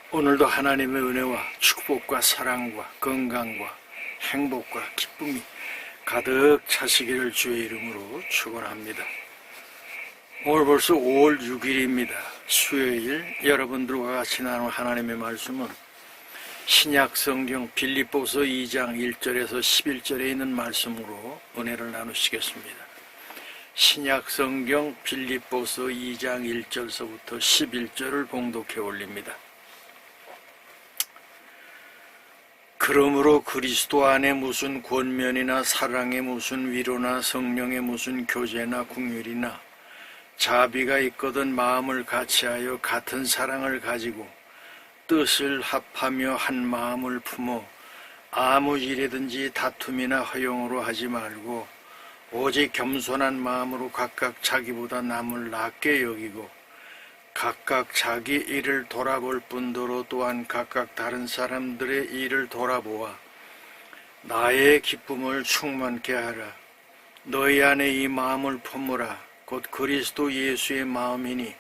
오늘도 하나님의 은혜와 축복과 사랑과 건강과 행복과 기쁨이 가득 차시기를 주의 이름으로 축원합니다. 오늘 벌써 5월 6일입니다. 수요일 여러분들과 같이 나눌 하나님의 말씀은 신약 성경 빌립보서 2장 1절에서 11절에 있는 말씀으로 은혜를 나누시겠습니다. 신약 성경 빌립보서 2장 1절서부터 11절을 봉독해 올립니다. 그러므로 그리스도 안에 무슨 권면이나 사랑에 무슨 위로나 성령에 무슨 교제나 긍휼이나 자비가 있거든 마음을 같이하여 같은 사랑을 가지고 뜻을 합하며 한 마음을 품어 아무 일이든지 다툼이나 허용으로 하지 말고 오직 겸손한 마음으로 각각 자기보다 남을 낫게 여기고 각각 자기 일을 돌아볼 뿐더러 또한 각각 다른 사람들의 일을 돌아보아 나의 기쁨을 충만케 하라. 너희 안에 이 마음을 품으라. 곧 그리스도 예수의 마음이니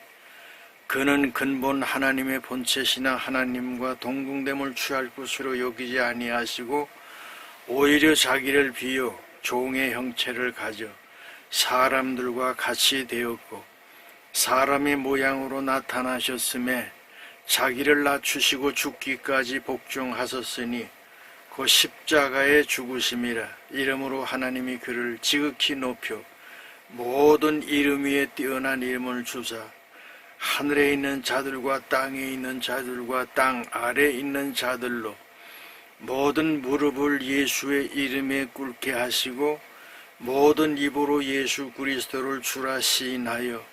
그는 근본 하나님의 본체시나 하나님과 동등됨을 취할 것으로 여기지 아니하시고 오히려 자기를 비워 종의 형체를 가져 사람들과 같이 되었고 사람의 모양으로 나타나셨음에 자기를 낮추시고 죽기까지 복종하셨으니 그 십자가의 죽으심이라. 이름으로 하나님이 그를 지극히 높여 모든 이름 위에 뛰어난 이름을 주사 하늘에 있는 자들과 땅에 있는 자들과 땅 아래에 있는 자들로 모든 무릎을 예수의 이름에 꿇게 하시고 모든 입으로 예수 그리스도를 주라 시인하여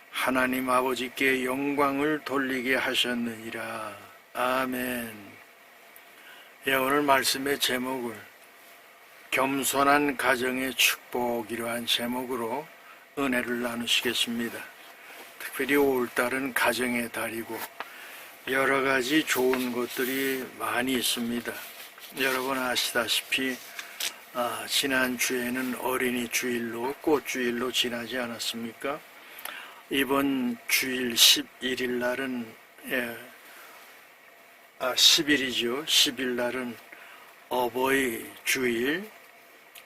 하나님 아버지께 영광을 돌리게 하셨느니라. 아멘. 오늘 말씀의 제목을 겸손한 가정의 축복, 이러한 제목으로 은혜를 나누시겠습니다. 특별히 5월달은 가정의 달이고 여러 가지 좋은 것들이 많이 있습니다. 여러분 아시다시피 지난주에는 어린이 주일로 꽃주일로 지나지 않았습니까? 이번 주일 11일 날은 10일이죠. 10일 날은 어버이 주일,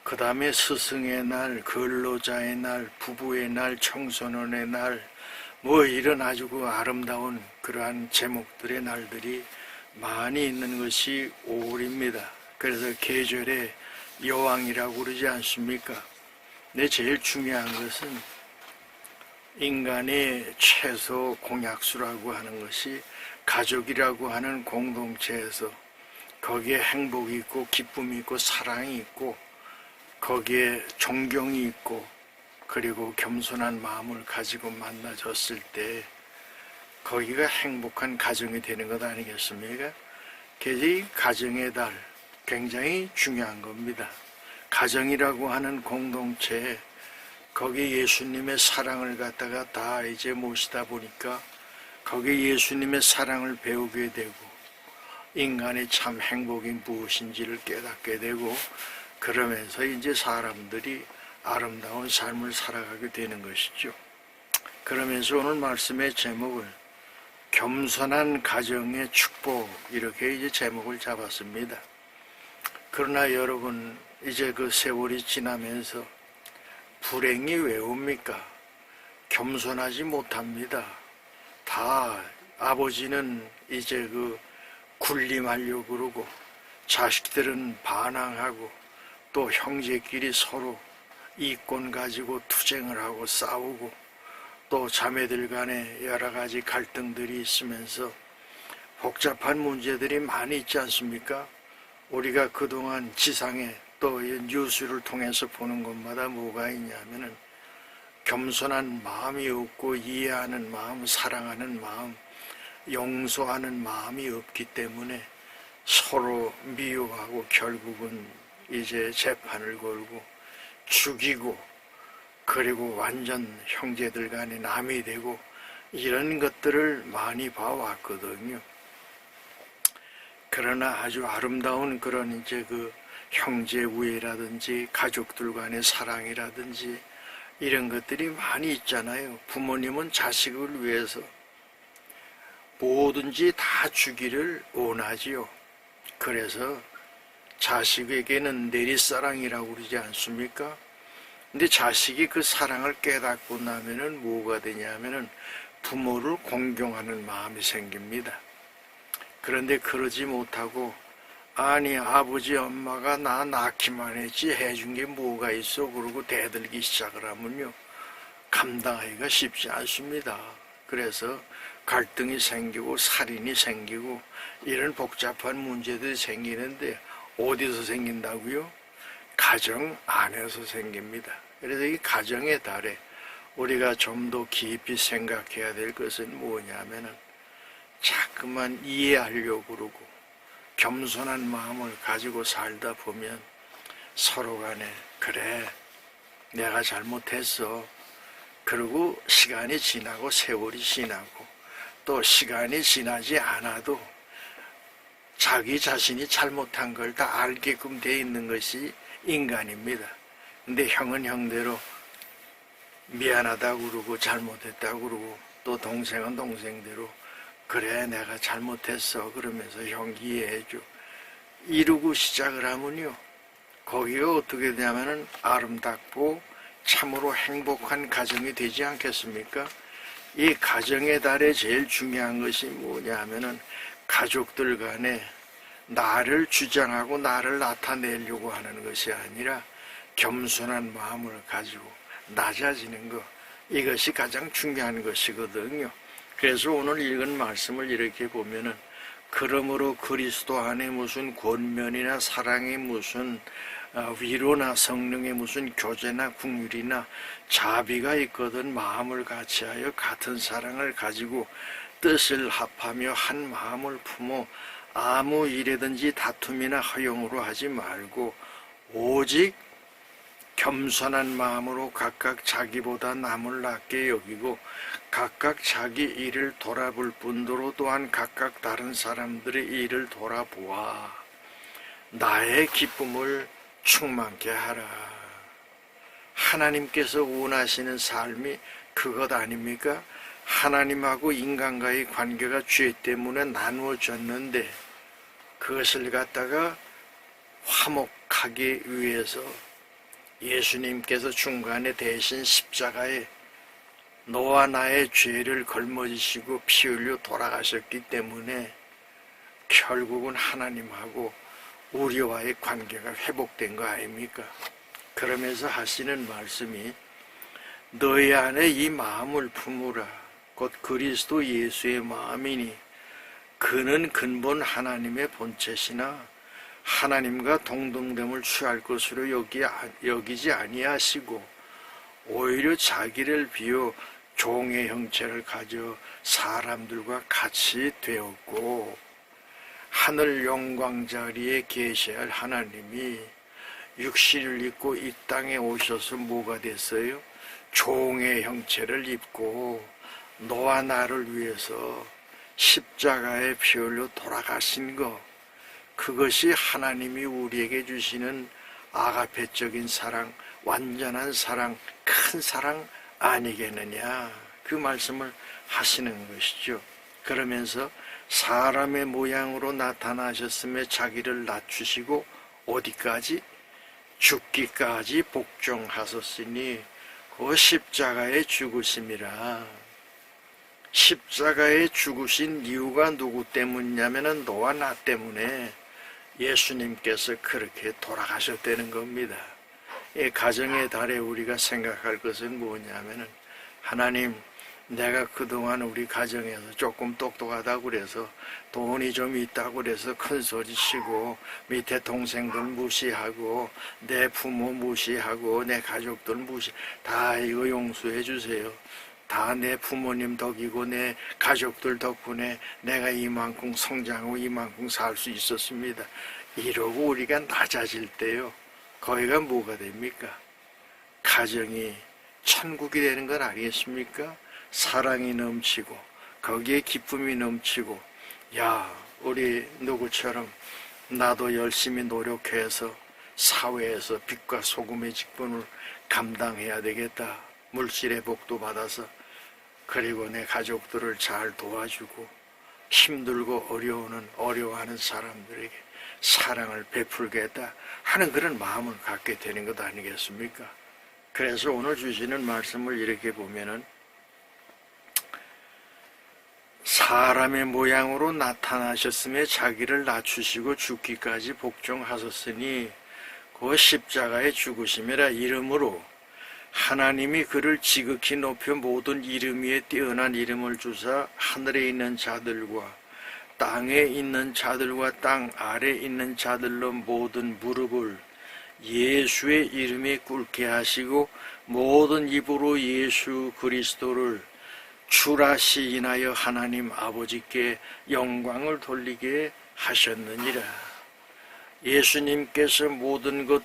그 다음에 스승의 날, 근로자의 날, 부부의 날, 청소년의 날, 이런 아주 아름다운 그러한 제목들의 날들이 많이 있는 것이 5월입니다. 그래서 계절의 여왕이라고 그러지 않습니까? 근데 제일 중요한 것은 인간의 최소 공약수라고 하는 것이 가족이라고 하는 공동체에서 거기에 행복이 있고 기쁨이 있고 사랑이 있고 거기에 존경이 있고 그리고 겸손한 마음을 가지고 만나졌을 때 거기가 행복한 가정이 되는 것 아니겠습니까? 그래서 이 가정의 달 굉장히 중요한 겁니다. 가정이라고 하는 공동체에 거기 예수님의 사랑을 갖다가 다 이제 모시다 보니까 거기 예수님의 사랑을 배우게 되고 인간의 참 행복이 무엇인지를 깨닫게 되고 그러면서 이제 사람들이 아름다운 삶을 살아가게 되는 것이죠. 그러면서 오늘 말씀의 제목을 겸손한 가정의 축복, 이렇게 이제 제목을 잡았습니다. 그러나 여러분, 이제 그 세월이 지나면서 불행이 왜 옵니까? 겸손하지 못합니다. 다 아버지는 이제 군림하려고 그러고 자식들은 반항하고 또 형제끼리 서로 이권 가지고 투쟁을 하고 싸우고 또 자매들 간에 여러 가지 갈등들이 있으면서 복잡한 문제들이 많이 있지 않습니까? 우리가 그동안 지상에 또 뉴스를 통해서 보는 것마다 뭐가 있냐면은 겸손한 마음이 없고 이해하는 마음, 사랑하는 마음, 용서하는 마음이 없기 때문에 서로 미워하고 결국은 이제 재판을 걸고 죽이고 그리고 완전 형제들 간에 남이 되고 이런 것들을 많이 봐왔거든요. 그러나 아주 아름다운 그런 이제 형제 우애라든지 가족들 간의 사랑이라든지 이런 것들이 많이 있잖아요. 부모님은 자식을 위해서 뭐든지 다 주기를 원하지요. 그래서 자식에게는 내리사랑이라고 그러지 않습니까? 근데 자식이 그 사랑을 깨닫고 나면은 뭐가 되냐면은 부모를 공경하는 마음이 생깁니다. 그런데 그러지 못하고 아니 아버지 엄마가 나 낳기만 했지 해준 게 뭐가 있어 그러고 대들기 시작을 하면요 감당하기가 쉽지 않습니다. 그래서 갈등이 생기고 살인이 생기고 이런 복잡한 문제들이 생기는데 어디서 생긴다고요? 가정 안에서 생깁니다. 그래서 이 가정의 달에 우리가 좀 더 깊이 생각해야 될 것은 뭐냐면은 자꾸만 이해하려고 그러고 겸손한 마음을 가지고 살다 보면 서로 간에 그래 내가 잘못했어. 그리고 시간이 지나고 세월이 지나고 또 시간이 지나지 않아도 자기 자신이 잘못한 걸 다 알게끔 돼 있는 것이 인간입니다. 근데 형은 형대로 미안하다고 그러고 잘못했다고 그러고 또 동생은 동생대로 그래 내가 잘못했어 그러면서 형 이해해줘 이러고 시작을 하면요 거기가 어떻게 되냐면은 아름답고 참으로 행복한 가정이 되지 않겠습니까? 이 가정의 달에 제일 중요한 것이 뭐냐 하면은 가족들 간에 나를 주장하고 나를 나타내려고 하는 것이 아니라 겸손한 마음을 가지고 낮아지는 것 이것이 가장 중요한 것이거든요. 그래서 오늘 읽은 말씀을 이렇게 보면은 그러므로 그리스도 안에 무슨 권면이나 사랑의 무슨 위로나 성령의 무슨 교제나 긍휼이나 자비가 있거든 마음을 같이하여 같은 사랑을 가지고 뜻을 합하며 한 마음을 품어 아무 일에든지 다툼이나 허용으로 하지 말고 오직 겸손한 마음으로 각각 자기보다 남을 낮게 여기고 각각 자기 일을 돌아볼 뿐더러 또한 각각 다른 사람들의 일을 돌아보아 나의 기쁨을 충만케 하라. 하나님께서 원하시는 삶이 그것 아닙니까? 하나님하고 인간과의 관계가 죄 때문에 나누어졌는데 그것을 갖다가 화목하기 위해서 예수님께서 중간에 대신 십자가에 너와 나의 죄를 걸머지시고 피 흘려 돌아가셨기 때문에 결국은 하나님하고 우리와의 관계가 회복된 거 아닙니까? 그러면서 하시는 말씀이 너희 안에 이 마음을 품으라. 곧 그리스도 예수의 마음이니 그는 근본 하나님의 본체시나 하나님과 동등됨을 취할 것으로 여기지 아니하시고 오히려 자기를 비워 종의 형체를 가져 사람들과 같이 되었고 하늘 영광 자리에 계셔야 할 하나님이 육신을 입고 이 땅에 오셔서 뭐가 됐어요? 종의 형체를 입고 너와 나를 위해서 십자가에 피 흘려 돌아가신 것 그것이 하나님이 우리에게 주시는 아가페적인 사랑, 완전한 사랑, 큰 사랑 아니겠느냐 그 말씀을 하시는 것이죠. 그러면서 사람의 모양으로 나타나셨음에 자기를 낮추시고 어디까지? 죽기까지 복종하셨으니 그 십자가에 죽으심이라. 십자가에 죽으신 이유가 누구 때문이냐면 너와 나 때문에 예수님께서 그렇게 돌아가셨다는 겁니다. 이 가정의 달에 우리가 생각할 것은 뭐냐면은 하나님 내가 그동안 우리 가정에서 조금 똑똑하다고 그래서 돈이 좀 있다고 그래서 큰 소리 치고 밑에 동생들 무시하고 내 부모 무시하고 내 가족들 무시 다 이거 용서해 주세요. 다 내 부모님 덕이고 내 가족들 덕분에 내가 이만큼 성장하고 이만큼 살 수 있었습니다. 이러고 우리가 낮아질 때요. 거기가 뭐가 됩니까? 가정이 천국이 되는 건 아니겠습니까? 사랑이 넘치고 거기에 기쁨이 넘치고 야 우리 누구처럼 나도 열심히 노력해서 사회에서 빛과 소금의 직분을 감당해야 되겠다. 물질의 복도 받아서 그리고 내 가족들을 잘 도와주고 힘들고 어려워하는 사람들에게 사랑을 베풀겠다 하는 그런 마음을 갖게 되는 것 아니겠습니까? 그래서 오늘 주시는 말씀을 이렇게 보면은 사람의 모양으로 나타나셨음에 자기를 낮추시고 죽기까지 복종하셨으니 그 십자가의 죽으심이라 이름으로 하나님이 그를 지극히 높여 모든 이름 위에 뛰어난 이름을 주사 하늘에 있는 자들과 땅에 있는 자들과 땅 아래 있는 자들로 모든 무릎을 예수의 이름에 꿇게 하시고 모든 입으로 예수 그리스도를 주라 시인하여 하나님 아버지께 영광을 돌리게 하셨느니라. 예수님께서 모든 것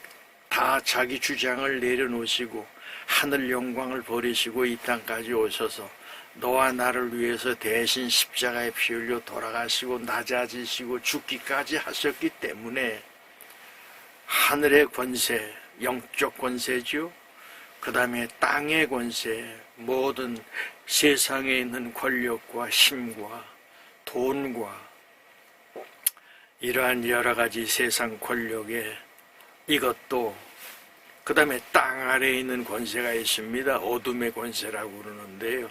다 자기 주장을 내려놓으시고 하늘 영광을 버리시고 이 땅까지 오셔서 너와 나를 위해서 대신 십자가에 피 흘려 돌아가시고 낮아지시고 죽기까지 하셨기 때문에 하늘의 권세, 영적 권세죠. 그 다음에 땅의 권세, 모든 세상에 있는 권력과 힘과 돈과 이러한 여러 가지 세상 권력에 이것도 그 다음에 땅 아래에 있는 권세가 있습니다. 어둠의 권세라고 그러는데요.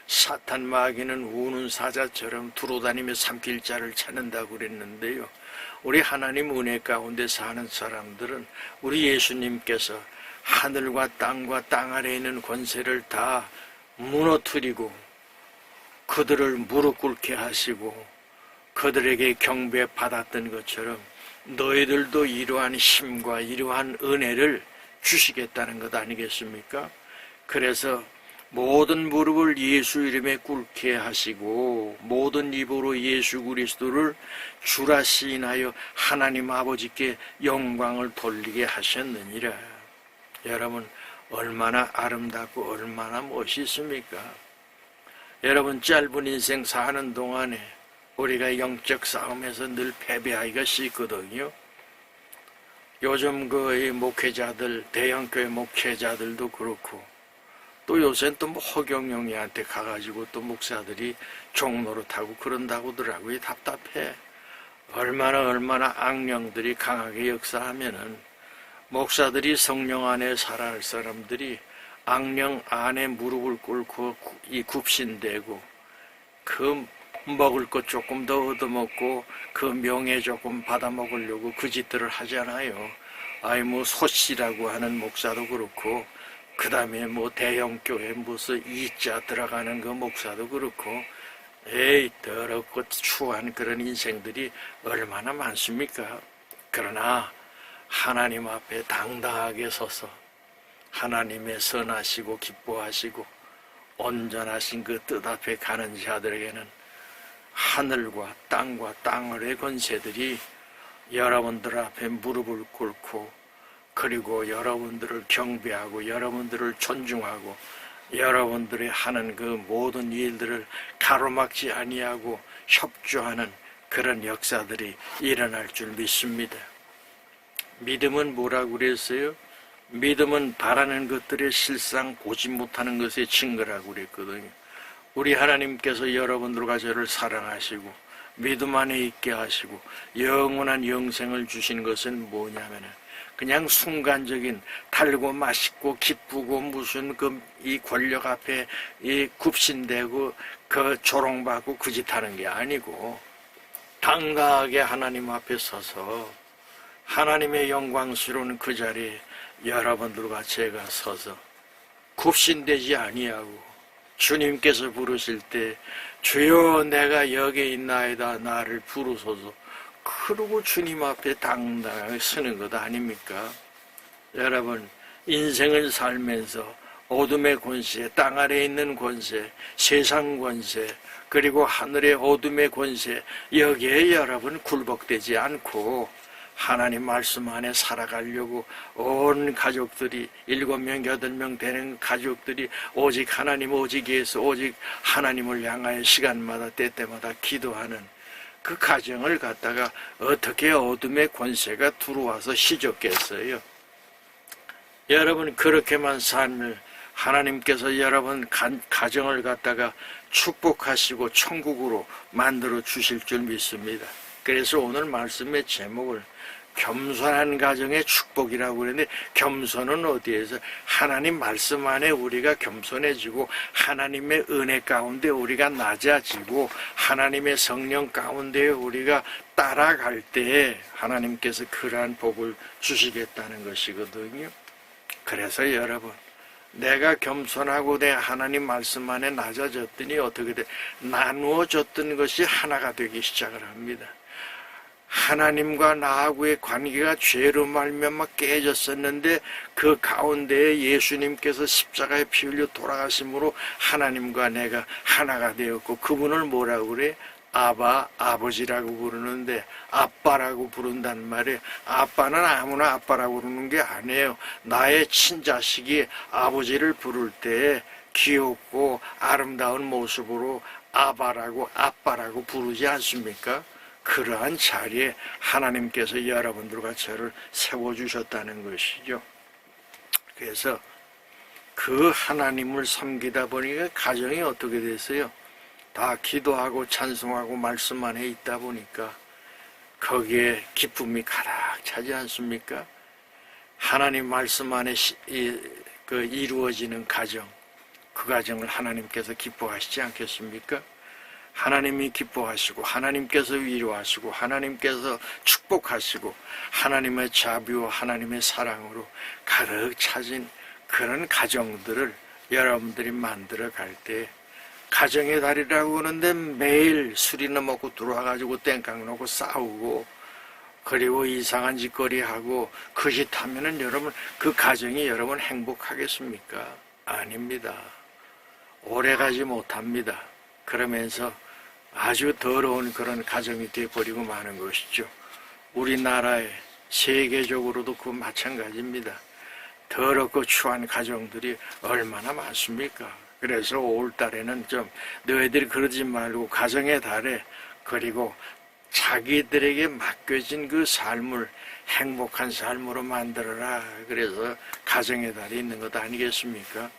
사탄 마귀는 우는 사자처럼 두루다니며 삼킬 자를 찾는다고 그랬는데요. 우리 하나님 은혜 가운데 사는 사람들은 우리 예수님께서 하늘과 땅 아래에 있는 권세를 다 무너뜨리고 그들을 무릎 꿇게 하시고 그들에게 경배받았던 것처럼 너희들도 이러한 힘과 이러한 은혜를 주시겠다는 것 아니겠습니까? 그래서 모든 무릎을 예수 이름에 꿇게 하시고 모든 입으로 예수 그리스도를 주라 시인하여 하나님 아버지께 영광을 돌리게 하셨느니라. 여러분 얼마나 아름답고 얼마나 멋있습니까? 여러분 짧은 인생 사는 동안에 우리가 영적 싸움에서 늘 패배하기가 쉽거든요. 요즘 그 목회자들, 대형교회 목회자들도 그렇고 또 요새는 또 뭐 허경영이한테 가가지고 또 목사들이 종노릇하고 그런다고 하더라고요. 답답해. 얼마나 악령들이 강하게 역사하면은 목사들이 성령 안에 살아갈 사람들이 악령 안에 무릎을 꿇고 이 굽신대고 그 먹을 것 조금 더 얻어먹고 그 명예 조금 받아먹으려고 그 짓들을 하잖아요. 아이 뭐 소씨라고 하는 목사도 그렇고 그 다음에 뭐 대형교회 무슨 이자 들어가는 그 목사도 그렇고 에이 더럽고 추한 그런 인생들이 얼마나 많습니까? 그러나 하나님 앞에 당당하게 서서 하나님의 선하시고 기뻐하시고 온전하신 그 뜻 앞에 가는 자들에게는 하늘과 땅과 땅 아래의 권세들이 여러분들 앞에 무릎을 꿇고 그리고 여러분들을 경배하고 여러분들을 존중하고 여러분들이 하는 그 모든 일들을 가로막지 아니하고 협조하는 그런 역사들이 일어날 줄 믿습니다. 믿음은 뭐라고 그랬어요? 믿음은 바라는 것들의 실상 보지 못하는 것의 증거라고 그랬거든요. 우리 하나님께서 여러분들과 저를 사랑하시고 믿음 안에 있게 하시고 영원한 영생을 주신 것은 뭐냐면은 그냥 순간적인 달고 맛있고 기쁘고 무슨 이 권력 앞에 이 굽신대고 그 조롱받고 그 짓 하는 게 아니고 당당하게 하나님 앞에 서서 하나님의 영광스러운 그 자리에 여러분들과 제가 서서 굽신대지 아니하고 주님께서 부르실 때 주여 내가 여기 있나이다 나를 부르소서 그러고 주님 앞에 당당하게 서는 것 아닙니까? 여러분 인생을 살면서 어둠의 권세, 땅 아래에 있는 권세, 세상 권세 그리고 하늘의 어둠의 권세 여기에 여러분 굴복되지 않고 하나님 말씀 안에 살아가려고 온 가족들이 7명, 8명 되는 가족들이 오직 하나님 오직 예수 오직 하나님을 향하여 시간마다 때때마다 기도하는 그 가정을 갖다가 어떻게 어둠의 권세가 들어와서 시적겠어요? 여러분 그렇게만 삶을 하나님께서 여러분 가정을 갖다가 축복하시고 천국으로 만들어 주실 줄 믿습니다. 그래서 오늘 말씀의 제목을 겸손한 가정의 축복이라고 그러는데, 겸손은 어디에서? 하나님 말씀 안에 우리가 겸손해지고 하나님의 은혜 가운데 우리가 낮아지고 하나님의 성령 가운데 우리가 따라갈 때에 하나님께서 그러한 복을 주시겠다는 것이거든요. 그래서 여러분, 내가 겸손하고 내 하나님 말씀 안에 낮아졌더니 어떻게 돼? 나누어졌던 것이 하나가 되기 시작을 합니다. 하나님과 나하고의 관계가 죄로 말미암아 깨졌었는데 그 가운데에 예수님께서 십자가에 피 흘려 돌아가심으로 하나님과 내가 하나가 되었고, 그분을 뭐라고 그래? 아바, 아버지라고 부르는데 아빠라고 부른단 말이에요. 아빠는 아무나 아빠라고 부르는 게 아니에요. 나의 친자식이 아버지를 부를 때 귀엽고 아름다운 모습으로 아바라고 아빠라고 부르지 않습니까? 그러한 자리에 하나님께서 여러분들과 저를 세워주셨다는 것이죠. 그래서 그 하나님을 섬기다 보니까 가정이 어떻게 됐어요? 다 기도하고 찬송하고 말씀 안에 있다 보니까 거기에 기쁨이 가득 차지 않습니까? 하나님 말씀 안에 이루어지는 가정, 그 가정을 하나님께서 기뻐하시지 않겠습니까? 하나님이 기뻐하시고 하나님께서 위로하시고 하나님께서 축복하시고 하나님의 자비와 하나님의 사랑으로 가득 차진 그런 가정들을 여러분들이 만들어 갈 때, 가정의 달이라고 하는데 매일 술이나 먹고 들어와가지고 땡깡 놓고 싸우고 그리고 이상한 짓거리 하고 그 짓 하면은 여러분, 그 가정이 여러분 행복하겠습니까? 아닙니다. 오래가지 못합니다. 그러면서 아주 더러운 그런 가정이 되어버리고 마는 것이죠. 우리나라에 세계적으로도 그 마찬가지입니다. 더럽고 추한 가정들이 얼마나 많습니까? 그래서 올 달에는 좀 너희들이 그러지 말고 가정의 달에, 그리고 자기들에게 맡겨진 그 삶을 행복한 삶으로 만들어라. 그래서 가정의 달이 있는 것 아니겠습니까?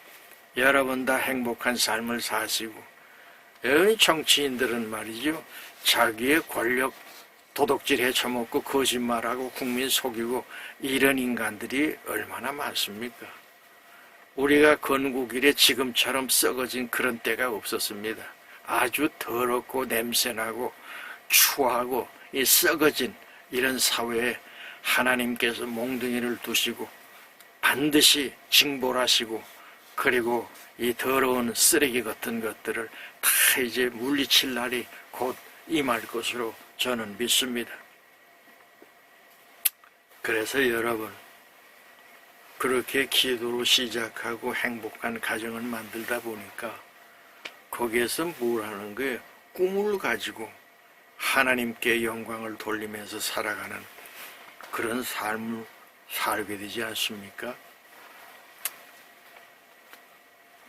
여러분 다 행복한 삶을 사시고, 정치인들은 말이죠, 자기의 권력 도둑질 해쳐먹고 거짓말하고 국민 속이고 이런 인간들이 얼마나 많습니까? 우리가 건국 이래 지금처럼 썩어진 그런 때가 없었습니다. 아주 더럽고 냄새나고 추하고 이 썩어진 이런 사회에 하나님께서 몽둥이를 두시고 반드시 징벌하시고, 그리고 이 더러운 쓰레기 같은 것들을 다 이제 물리칠 날이 곧 임할 것으로 저는 믿습니다. 그래서 여러분, 그렇게 기도로 시작하고 행복한 가정을 만들다 보니까 거기에서 뭘 하는 거예요? 꿈을 가지고 하나님께 영광을 돌리면서 살아가는 그런 삶을 살게 되지 않습니까?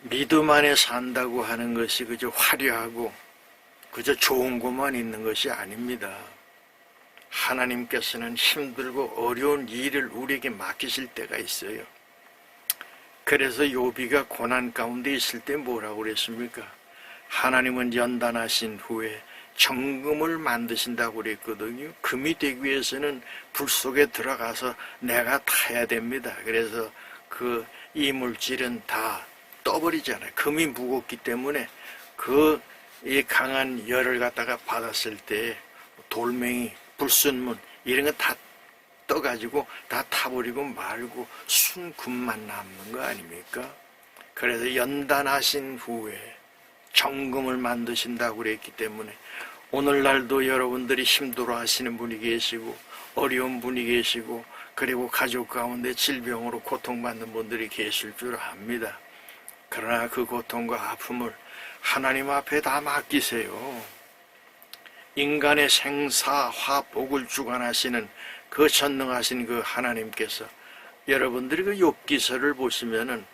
믿음 안에 산다고 하는 것이 그저 화려하고 그저 좋은 것만 있는 것이 아닙니다. 하나님께서는 힘들고 어려운 일을 우리에게 맡기실 때가 있어요. 그래서 욥이가 고난 가운데 있을 때 뭐라고 그랬습니까? 하나님은 연단하신 후에 정금을 만드신다고 그랬거든요. 금이 되기 위해서는 불 속에 들어가서 내가 타야 됩니다. 그래서 그 이물질은 다 떠버리잖아요. 금이 무겁기 때문에 이 강한 열을 갖다가 받았을 때 돌멩이, 불순물 이런 거 다 떠가지고 다 타버리고 말고 순금만 남는 거 아닙니까? 그래서 연단하신 후에 정금을 만드신다고 그랬기 때문에 오늘날도 여러분들이 힘들어 하시는 분이 계시고 어려운 분이 계시고 그리고 가족 가운데 질병으로 고통받는 분들이 계실 줄 압니다. 그러나 그 고통과 아픔을 하나님 앞에 다 맡기세요. 인간의 생사, 화복을 주관하시는 그 전능하신 그 하나님께서, 여러분들이 그 욥기서를 보시면은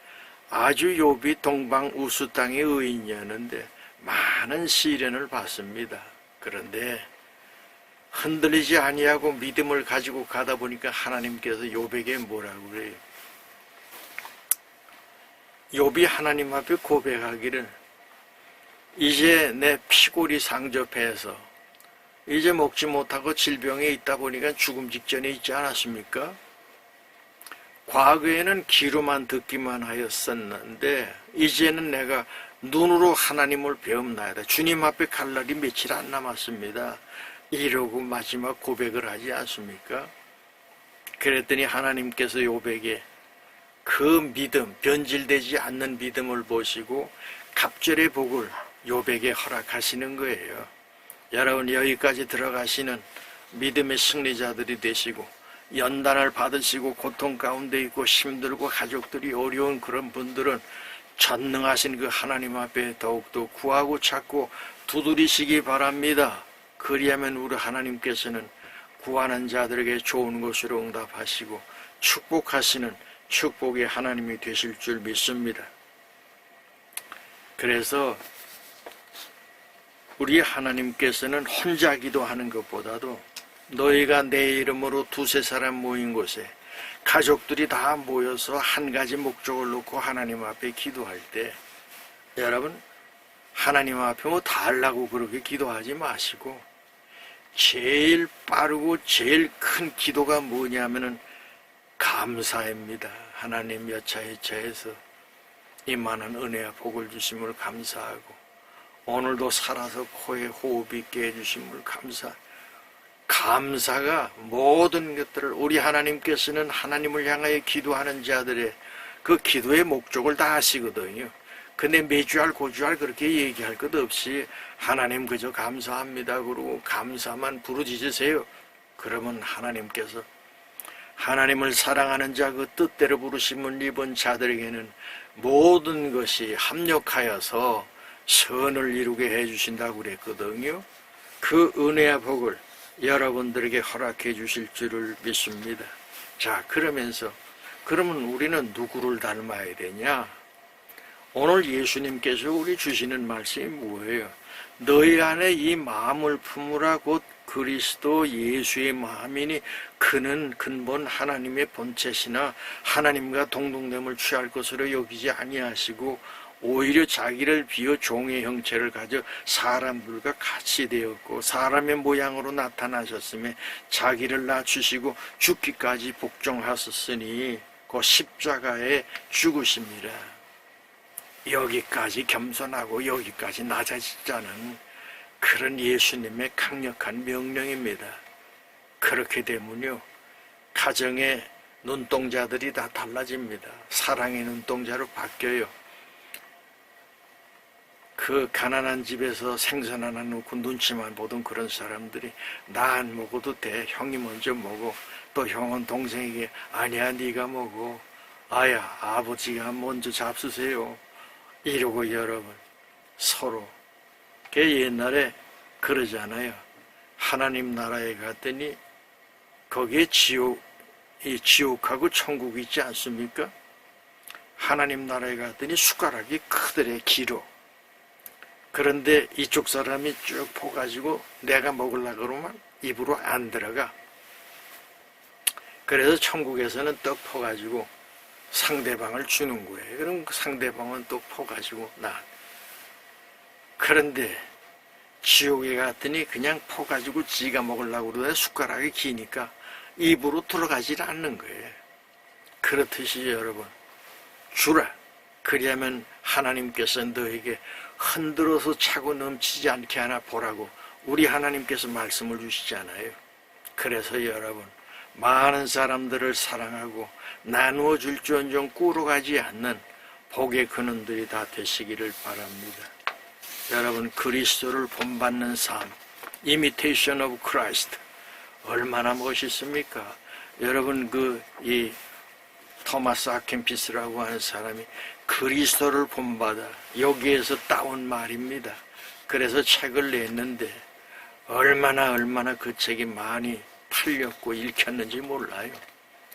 아주 욥이 동방우수 땅의 의인이었는데 많은 시련을 받습니다. 그런데 흔들리지 아니하고 믿음을 가지고 가다 보니까 하나님께서 욥에게 뭐라고 그래요? 욥이 하나님 앞에 고백하기를 이제 내 피골이 상접해서 이제 먹지 못하고 질병에 있다 보니까 죽음 직전에 있지 않았습니까? 과거에는 귀로만 듣기만 하였었는데 이제는 내가 눈으로 하나님을 배움나이다. 주님 앞에 갈 날이 며칠 안 남았습니다. 이러고 마지막 고백을 하지 않습니까? 그랬더니 하나님께서 욥에게 그 믿음, 변질되지 않는 믿음을 보시고 갑절의 복을 욥에게 허락하시는 거예요. 여러분 여기까지 들어가시는 믿음의 승리자들이 되시고 연단을 받으시고 고통 가운데 있고 힘들고 가족들이 어려운 그런 분들은 전능하신 그 하나님 앞에 더욱더 구하고 찾고 두드리시기 바랍니다. 그리하면 우리 하나님께서는 구하는 자들에게 좋은 것으로 응답하시고 축복하시는 축복의 하나님이 되실 줄 믿습니다. 그래서 우리 하나님께서는 혼자 기도하는 것보다도 너희가 내 이름으로 두세 사람 모인 곳에 가족들이 다 모여서 한 가지 목적을 놓고 하나님 앞에 기도할 때 여러분 하나님 앞에 뭐 다 하려고 그렇게 기도하지 마시고 제일 빠르고 제일 큰 기도가 뭐냐면은 감사입니다. 하나님 여차여차해서 이만한 은혜와 복을 주심을 감사하고 오늘도 살아서 코에 호흡 있게 해주심을 감사가 모든 것들을 우리 하나님께서는 하나님을 향하여 기도하는 자들의 그 기도의 목적을 다 아시거든요. 근데 매주알 고주알 그렇게 얘기할 것 없이 하나님 그저 감사합니다 그러고 감사만 부르짖으세요. 그러면 하나님께서 하나님을 사랑하는 자 그 뜻대로 부르심을 입은 자들에게는 모든 것이 합력하여서 선을 이루게 해주신다고 그랬거든요. 그 은혜와 복을 여러분들에게 허락해 주실 줄을 믿습니다. 자, 그러면 우리는 누구를 닮아야 되냐? 오늘 예수님께서 우리 주시는 말씀이 뭐예요? 너희 안에 이 마음을 품으라 곧 그리스도 예수의 마음이니 그는 근본 하나님의 본체시나 하나님과 동등됨을 취할 것으로 여기지 아니하시고 오히려 자기를 비어 종의 형체를 가져 사람들과 같이 되었고 사람의 모양으로 나타나셨으며 자기를 낮추시고 죽기까지 복종하셨으니 그 십자가에 죽으심이라. 여기까지 겸손하고 여기까지 낮아지자는 그런 예수님의 강력한 명령입니다. 그렇게 되면요 가정의 눈동자들이 다 달라집니다. 사랑의 눈동자로 바뀌어요. 그 가난한 집에서 생선 하나 놓고 눈치만 보던 그런 사람들이 나 안 먹어도 돼. 형이 먼저 먹어. 또 형은 동생에게 아니야 네가 먹어. 아야 아버지가 먼저 잡수세요. 이러고 여러분 서로 옛날에 그러잖아요. 하나님 나라에 갔더니 거기에 지옥하고 천국이 있지 않습니까? 하나님 나라에 갔더니 숟가락이 크더래 길어. 그런데 이쪽 사람이 쭉 퍼가지고 내가 먹으려고 그러면 입으로 안 들어가. 그래서 천국에서는 떡 퍼가지고 상대방을 주는 거예요. 그럼 상대방은 또 퍼가지고 나. 그런데 지옥에 갔더니 그냥 퍼가지고 지가 먹으려고 그러다 숟가락이 기니까 입으로 들어가질 않는 거예요. 그렇듯이 여러분 주라. 그리하면 하나님께서 너에게 흔들어서 차고 넘치지 않게 하나 보라고 우리 하나님께서 말씀을 주시잖아요. 그래서 여러분 많은 사람들을 사랑하고 나누어 줄지언정 꾸러가지 않는 복의 근원들이 다 되시기를 바랍니다. 여러분 그리스도를 본받는 삶, Imitation of Christ 얼마나 멋있습니까? 여러분 이 토마스 아켄피스라고 하는 사람이 그리스도를 본받아 여기에서 따온 말입니다. 그래서 책을 냈는데 얼마나 그 책이 많이 팔렸고 읽혔는지 몰라요.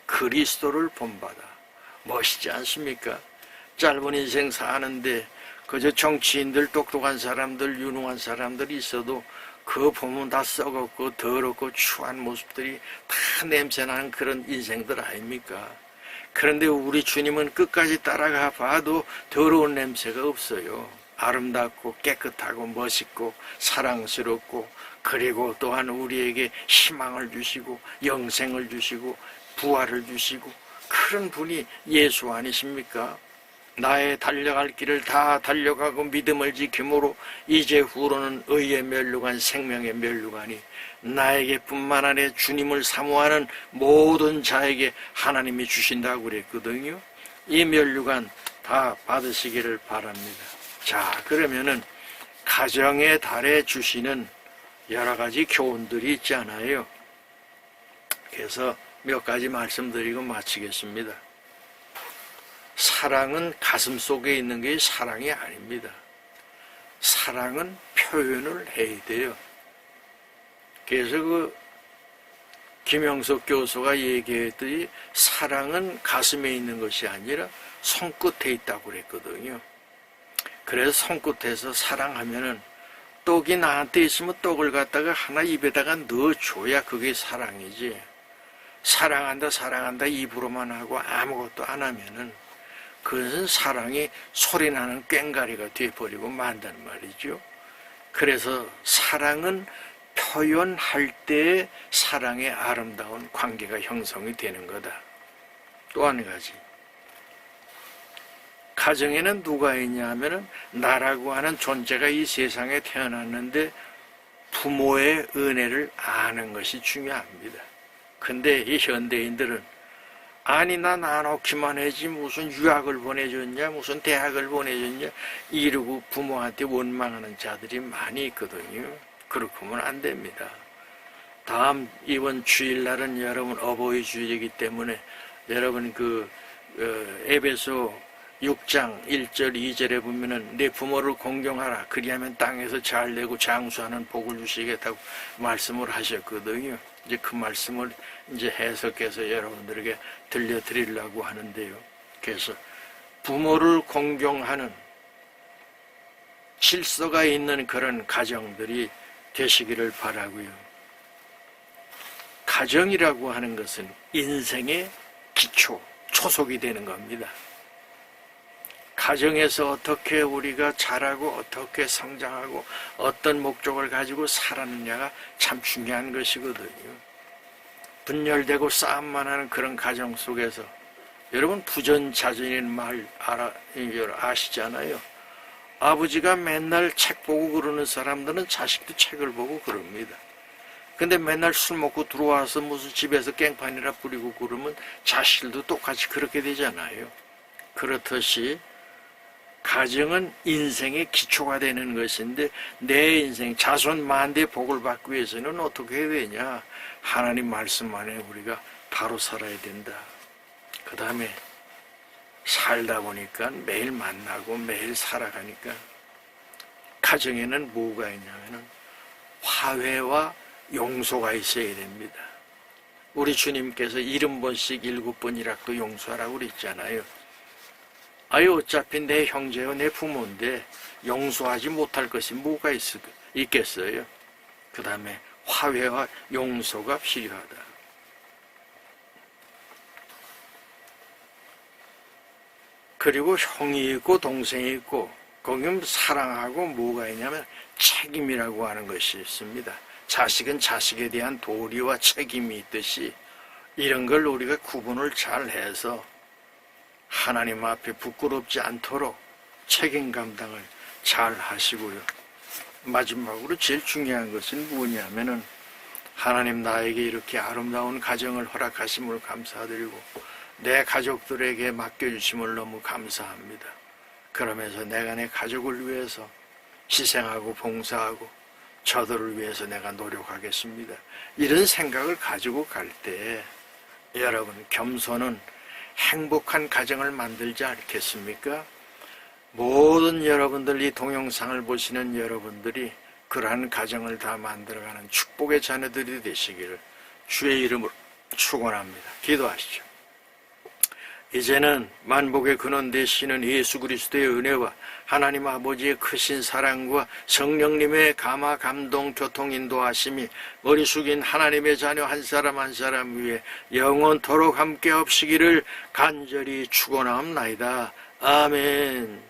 그리스도를 본받아 멋있지 않습니까? 짧은 인생 사는데 그저 정치인들 똑똑한 사람들 유능한 사람들이 있어도 그거 보면 다 썩었고 더럽고 추한 모습들이 다 냄새나는 그런 인생들 아닙니까? 그런데 우리 주님은 끝까지 따라가 봐도 더러운 냄새가 없어요. 아름답고 깨끗하고 멋있고 사랑스럽고, 그리고 또한 우리에게 희망을 주시고 영생을 주시고 부활을 주시고, 그런 분이 예수 아니십니까? 나의 달려갈 길을 다 달려가고 믿음을 지킴으로 이제 후로는 의의 면류관 생명의 면류관이 나에게 뿐만 아니라 주님을 사모하는 모든 자에게 하나님이 주신다고 그랬거든요. 이 면류관 다 받으시기를 바랍니다. 자, 그러면은 가정의 달에 주시는 여러 가지 교훈들이 있잖아요. 그래서 몇 가지 말씀드리고 마치겠습니다. 사랑은 가슴 속에 있는 게 사랑이 아닙니다. 사랑은 표현을 해야 돼요. 그래서 김영석 교수가 얘기했더니 사랑은 가슴에 있는 것이 아니라 손끝에 있다고 그랬거든요. 그래서 손끝에서 사랑하면은 떡이 나한테 있으면 떡을 갖다가 하나 입에다가 넣어줘야 그게 사랑이지. 사랑한다 사랑한다 입으로만 하고 아무것도 안 하면은 그것은 사랑이 소리나는 꽹가리가 되어버리고 만단 말이죠. 그래서 사랑은 표현할 때의 사랑의 아름다운 관계가 형성이 되는 거다. 또 한 가지, 가정에는 누가 있냐 하면은 나라고 하는 존재가 이 세상에 태어났는데 부모의 은혜를 아는 것이 중요합니다. 근데 이 현대인들은 아니 나 나놓기만 하지 무슨 유학을 보내줬냐 무슨 대학을 보내줬냐 이러고 부모한테 원망하는 자들이 많이 있거든요. 그렇게 하면 안 됩니다. 이번 주일날은 여러분 어버이 주일이기 때문에 여러분 에베소 6장 1절 2절에 보면은 내 부모를 공경하라 그리하면 땅에서 잘 되고 장수하는 복을 주시겠다고 말씀을 하셨거든요. 이제 그 말씀을 이제 해석해서 여러분들에게 들려드리려고 하는데요. 그래서 부모를 공경하는 질서가 있는 그런 가정들이 되시기를 바라고요. 가정이라고 하는 것은 인생의 기초, 초석이 되는 겁니다. 가정에서 어떻게 우리가 자라고 어떻게 성장하고 어떤 목적을 가지고 살았느냐가 참 중요한 것이거든요. 분열되고 싸움만 하는 그런 가정 속에서 여러분 부전자전인 말 아시잖아요. 아버지가 맨날 책 보고 그러는 사람들은 자식도 책을 보고 그럽니다. 근데 맨날 술 먹고 들어와서 무슨 집에서 깽판이라 부리고 그러면 자식들도 똑같이 그렇게 되잖아요. 그렇듯이 가정은 인생의 기초가 되는 것인데 내 인생 자손 만대 복을 받기 위해서는 어떻게 해야 되냐? 하나님 말씀 안에 우리가 바로 살아야 된다. 그 다음에 살다 보니까 매일 만나고 매일 살아가니까 가정에는 뭐가 있냐면은 화해와 용서가 있어야 됩니다. 우리 주님께서 70번씩 7번이라도 용서하라고 그랬잖아요. 어차피 내 형제요 내 부모인데 용서하지 못할 것이 뭐가 있겠어요. 그 다음에 화해와 용서가 필요하다. 그리고 형이 있고 동생이 있고 거기는 사랑하고 뭐가 있냐면 책임이라고 하는 것이 있습니다. 자식은 자식에 대한 도리와 책임이 있듯이 이런 걸 우리가 구분을 잘 해서 하나님 앞에 부끄럽지 않도록 책임 감당을 잘 하시고요. 마지막으로 제일 중요한 것은 뭐냐면은 하나님 나에게 이렇게 아름다운 가정을 허락하심을 감사드리고 내 가족들에게 맡겨주심을 너무 감사합니다. 그러면서 내가 내 가족을 위해서 희생하고 봉사하고 저들을 위해서 내가 노력하겠습니다. 이런 생각을 가지고 갈 때 여러분 겸손은 행복한 가정을 만들지 않겠습니까? 모든 여러분들 이 동영상을 보시는 여러분들이 그러한 가정을 다 만들어가는 축복의 자녀들이 되시기를 주의 이름으로 축원합니다. 기도하시죠. 이제는 만복의 근원 되시는 예수 그리스도의 은혜와 하나님 아버지의 크신 사랑과 성령님의 감화 감동 교통 인도하심이 머리 숙인 하나님의 자녀 한 사람 한 사람 위에 영원토록 함께 없으기를 간절히 축원하옵나이다. 아멘.